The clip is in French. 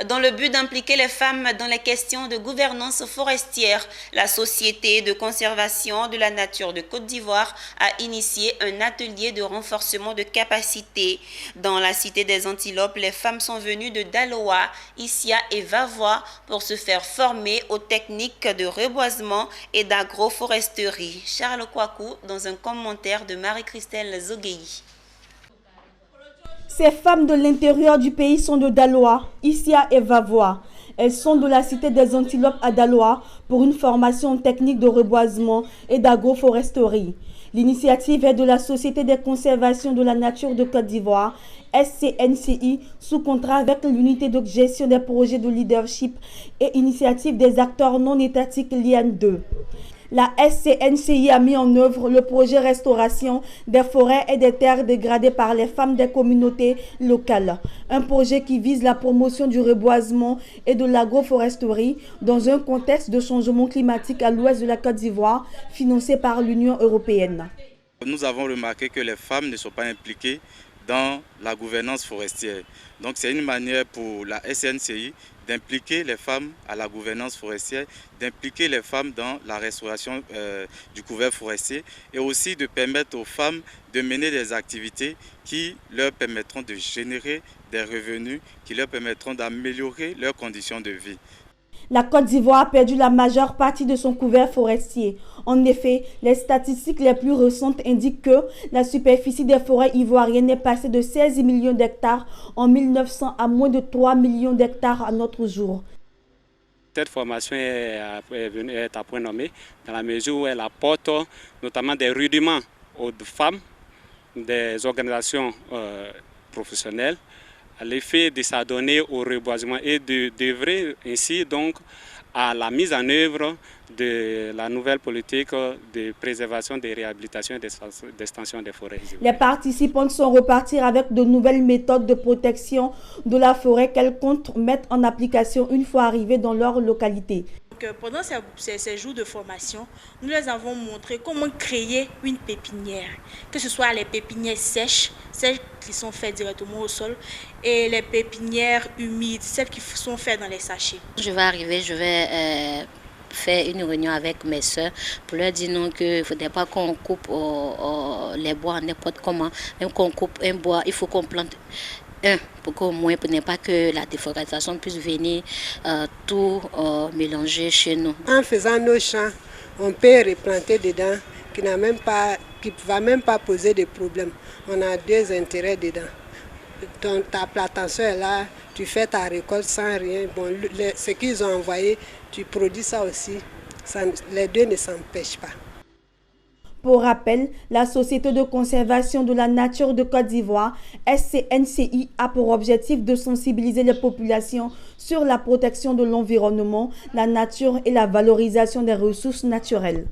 Dans le but d'impliquer les femmes dans les questions de gouvernance forestière, la Société de conservation de la nature de Côte d'Ivoire a initié un atelier de renforcement de capacités. Dans la cité des Antilopes, les femmes sont venues de Daloa, Issia et Vavois pour se faire former aux techniques de reboisement et d'agroforesterie. Charles Kouakou dans un commentaire de Marie-Christelle Zogueyi. Ces femmes de l'intérieur du pays sont de Daloa, Issia et Vavois. Elles sont de la cité des Antilopes à Daloa pour une formation technique de reboisement et d'agroforesterie. L'initiative est de la Société de conservation de la nature de Côte d'Ivoire, SCNCI, sous contrat avec l'unité de gestion des projets de leadership et initiative des acteurs non étatiques LIAN2. La SCNCI a mis en œuvre le projet Restauration des forêts et des terres dégradées par les femmes des communautés locales. Un projet qui vise la promotion du reboisement et de l'agroforesterie dans un contexte de changement climatique à l'ouest de la Côte d'Ivoire, financé par l'Union européenne. Nous avons remarqué que les femmes ne sont pas impliquées dans la gouvernance forestière. Donc c'est une manière pour la SNCI d'impliquer les femmes à la gouvernance forestière, d'impliquer les femmes dans la restauration du couvert forestier et aussi de permettre aux femmes de mener des activités qui leur permettront de générer des revenus, qui leur permettront d'améliorer leurs conditions de vie. La Côte d'Ivoire a perdu la majeure partie de son couvert forestier. En effet, les statistiques les plus récentes indiquent que la superficie des forêts ivoiriennes est passée de 16 millions d'hectares en 1900 à moins de 3 millions d'hectares à notre jour. Cette formation est à point nommé dans la mesure où elle apporte notamment des rudiments aux femmes, des organisations professionnelles, à l'effet de s'adonner au reboisement et d'œuvrer ainsi donc à la mise en œuvre de la nouvelle politique de préservation, de réhabilitation et d'extension des forêts. Les participantes sont reparties avec de nouvelles méthodes de protection de la forêt qu'elles comptent mettre en application une fois arrivées dans leur localité. Pendant ces jours de formation, nous les avons montré comment créer une pépinière, que ce soit les pépinières sèches, celles qui sont faites directement au sol, et les pépinières humides, celles qui sont faites dans les sachets. Je vais faire une réunion avec mes soeurs pour leur dire non, qu'il ne faudrait pas qu'on coupe les bois n'importe comment. Même qu'on coupe un bois, il faut qu'on plante pour qu'au moins, pour ne pas que la déforestation puisse venir tout mélanger chez nous. En faisant nos champs, on peut replanter dedans, qui ne va même pas poser de problème. On a deux intérêts dedans. Donc, ta plantation est là, tu fais ta récolte sans rien. Bon, ce qu'ils ont envoyé, tu produis ça aussi. Les deux ne s'empêchent pas. Pour rappel, la Société de conservation de la nature de Côte d'Ivoire, SCNCI, a pour objectif de sensibiliser les populations sur la protection de l'environnement, la nature et la valorisation des ressources naturelles.